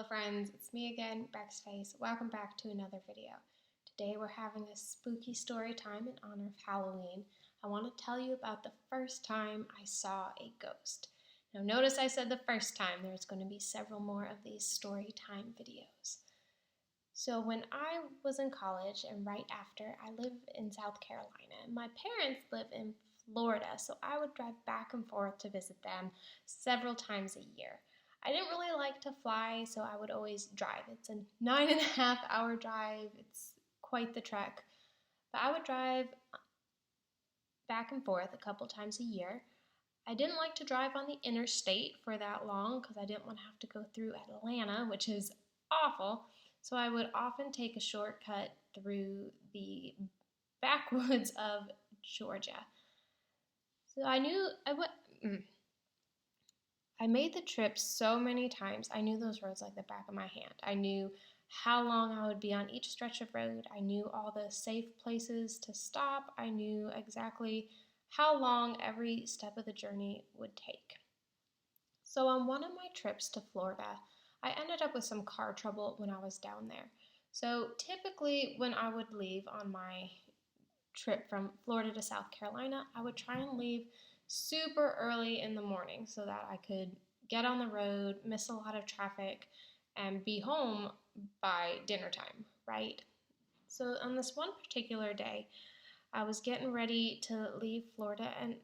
Hello friends, it's me again, Backspace. Welcome back to another video. Today we're having a spooky story time in honor of Halloween. I want to tell you about the first time I saw a ghost. Now notice I said the first time. There's going to be several more of these story time videos. So when I was in college and right after, I live in South Carolina. My parents live in Florida, so I would drive back and forth to visit them several times a year. I didn't really like to fly, so I would always drive. It's a 9.5 hour drive. It's quite the trek. But I would drive back and forth a couple times a year. I didn't like to drive on the interstate for that long because I didn't want to have to go through Atlanta, which is awful. So I would often take a shortcut through the backwoods of Georgia. So I knew I made the trip so many times. I knew those roads like the back of my hand. I knew how long I would be on each stretch of road. I knew all the safe places to stop. I knew exactly how long every step of the journey would take. So on one of my trips to Florida, I ended up with some car trouble when I was down there. So typically when I would leave on my trip from Florida to South Carolina, I would try and leave super early in the morning so that I could get on the road, miss a lot of traffic, and be home by dinner time, right? So on this one particular day, I was getting ready to leave Florida, and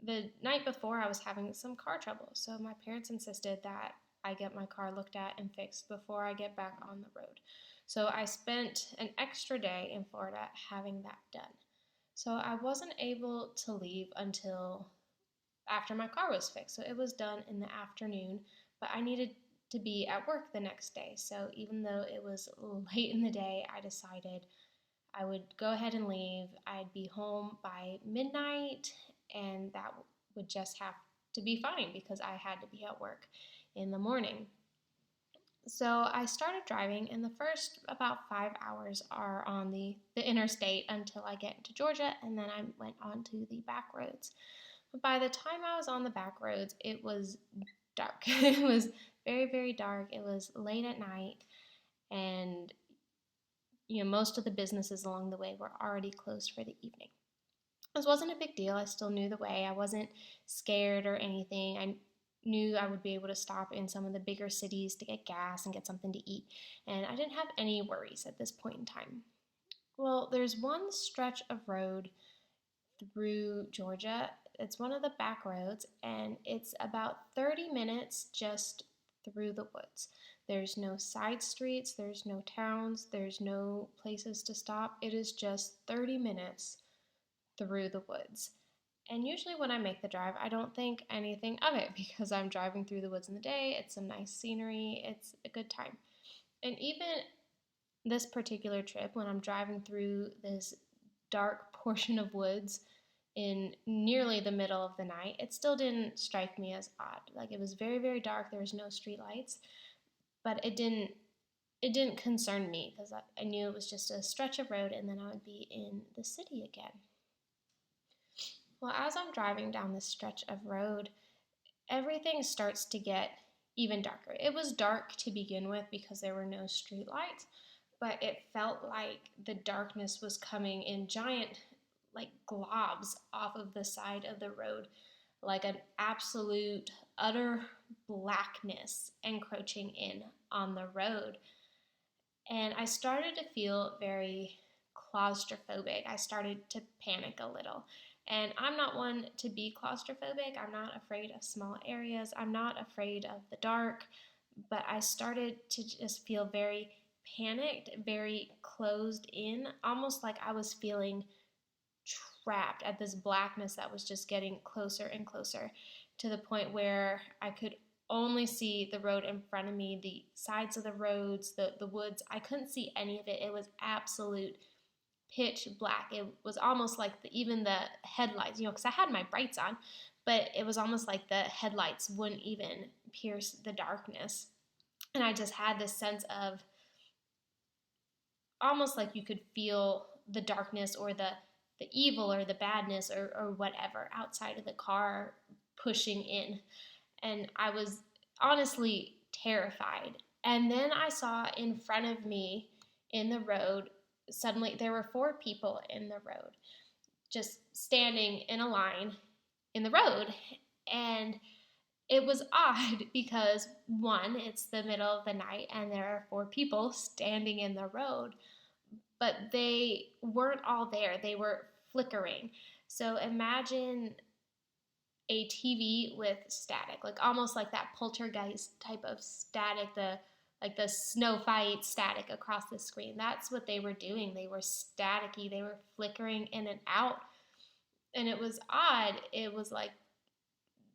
the night before I was having some car trouble. So my parents insisted that I get my car looked at and fixed before I get back on the road. So I spent an extra day in Florida having that done. So I wasn't able to leave until after my car was fixed. So it was done in the afternoon, but I needed to be at work the next day. So even though it was late in the day, I decided I would go ahead and leave. I'd be home by midnight, and that would just have to be fine because I had to be at work in the morning. So I started driving, and the first about 5 hours are on the interstate until I get into Georgia, and then I went on to the back roads. But by the time I was on the back roads, it was dark. It was very, very dark. It was late at night, and most of the businesses along the way were already closed for the evening. This wasn't a big deal. I still knew the way. I wasn't scared or anything. I knew I would be able to stop in some of the bigger cities to get gas and get something to eat, and I didn't have any worries at this point in time. Well, there's one stretch of road through Georgia. It's one of the back roads, and it's about 30 minutes just through the woods. There's no side streets, there's no towns, there's no places to stop. It is just 30 minutes through the woods. And usually when I make the drive, I don't think anything of it because I'm driving through the woods in the day. It's some nice scenery. It's a good time. And even this particular trip, when I'm driving through this dark portion of woods in nearly the middle of the night, it still didn't strike me as odd. Like, it was very, very dark. There was no street lights, but it didn't concern me because I knew it was just a stretch of road and then I would be in the city again. Well, as I'm driving down this stretch of road, everything starts to get even darker. It was dark to begin with because there were no street lights, but it felt like the darkness was coming in giant, like, globs off of the side of the road, like an absolute, utter blackness encroaching in on the road. And I started to feel very claustrophobic. I started to panic a little. And I'm not one to be claustrophobic. I'm not afraid of small areas. I'm not afraid of the dark. But I started to just feel very panicked, very closed in, almost like I was feeling trapped at this blackness that was just getting closer and closer to the point where I could only see the road in front of me, the sides of the roads, the woods. I couldn't see any of it. It was absolute pitch black. It was almost like even the headlights, because I had my brights on, but it was almost like the headlights wouldn't even pierce the darkness. And I just had this sense of almost like you could feel the darkness or the evil or the badness or whatever outside of the car pushing in. And I was honestly terrified And then I saw in front of me in the road, suddenly there were 4 people in the road, just standing in a line in the road. And it was odd because, one, it's the middle of the night and there are 4 people standing in the road, but they weren't all there. They were flickering. So imagine a TV with static, like almost like that poltergeist type of static, the snow fight static across the screen. That's what they were doing. They were staticky. They were flickering in and out. And it was odd. It was like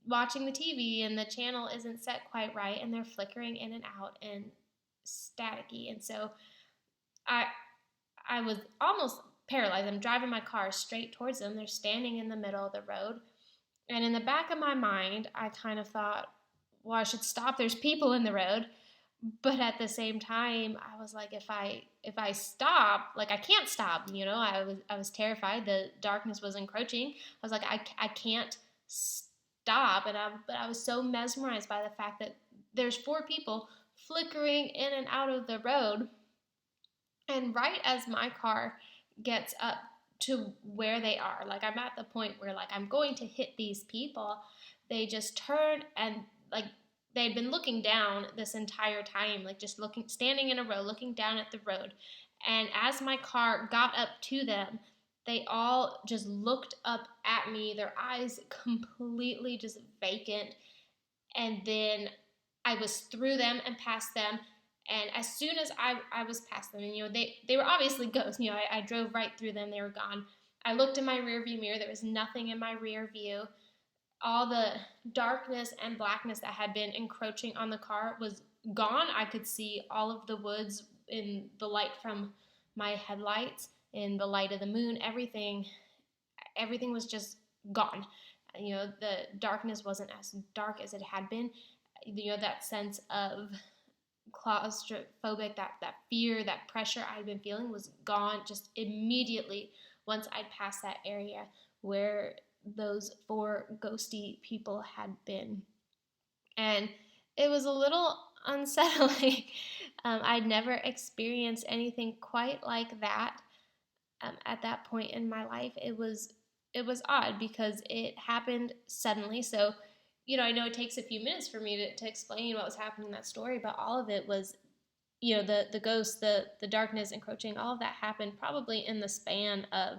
watching the TV and the channel isn't set quite right and they're flickering in and out and staticky. And so I I was almost paralyzed. I'm driving my car straight towards them. They're standing in the middle of the road. And in the back of my mind, I kind of thought, well, I should stop. There's people in the road. But at the same time, I was like, if I stop, like I can't stop, I was terrified. The darkness was encroaching. I was like, I can't stop. But I was so mesmerized by the fact that there's 4 people flickering in and out of the road. And right as my car gets up to where they are, like I'm at the point where like I'm going to hit these people, they just turn and like they'd been looking down this entire time, like just looking, standing in a row, looking down at the road. And as my car got up to them, they all just looked up at me, their eyes completely just vacant. And then I was through them and past them. And as soon as I was past them, and they were obviously ghosts. I drove right through them. They were gone. I looked in my rearview mirror. There was nothing in my rear view. All the darkness and blackness that had been encroaching on the car was gone. I could see all of the woods in the light from my headlights, in the light of the moon. Everything was just gone. The darkness wasn't as dark as it had been. That sense of claustrophobic, that fear, that pressure I'd been feeling was gone just immediately once I'd passed that area where those 4 ghosty people had been. And it was a little unsettling. I'd never experienced anything quite like that at that point in my life. It was odd because it happened suddenly. So I know it takes a few minutes for me to explain what was happening in that story, but all of it was, the ghosts, the darkness encroaching, all of that happened probably in the span of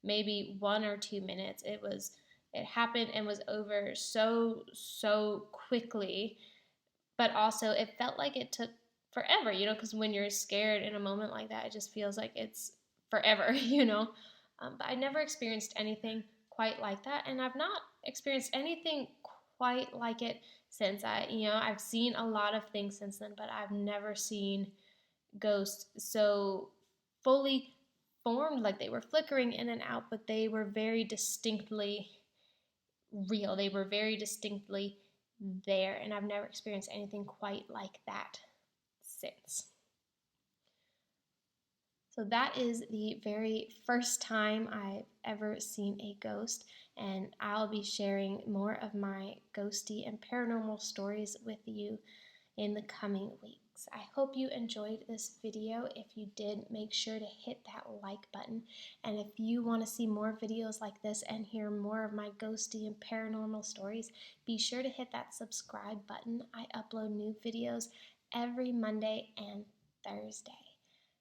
maybe 1 or 2 minutes. It happened and was over so quickly, but also it felt like it took forever, because when you're scared in a moment like that, it just feels like it's forever, But I never experienced anything quite like that, and I've not experienced anything quite like it since. I've seen a lot of things since then, but I've never seen ghosts so fully formed. Like they were flickering in and out, but they were very distinctly real. They were very distinctly there, and I've never experienced anything quite like that since. So that is the very first time I've ever seen a ghost, and I'll be sharing more of my ghosty and paranormal stories with you in the coming weeks. I hope you enjoyed this video. If you did, make sure to hit that like button. And if you want to see more videos like this and hear more of my ghosty and paranormal stories, be sure to hit that subscribe button. I upload new videos every Monday and Thursday.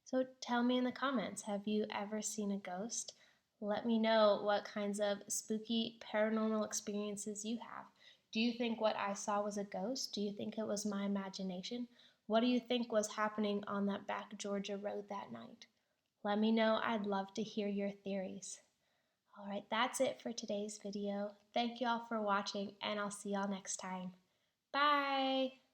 So tell me in the comments, have you ever seen a ghost? Let me know what kinds of spooky paranormal experiences you have. Do you think what I saw was a ghost? Do you think it was my imagination? What do you think was happening on that back Georgia road that night? Let me know. I'd love to hear your theories. All right, that's it for today's video. Thank you all for watching, and I'll see y'all next time. Bye!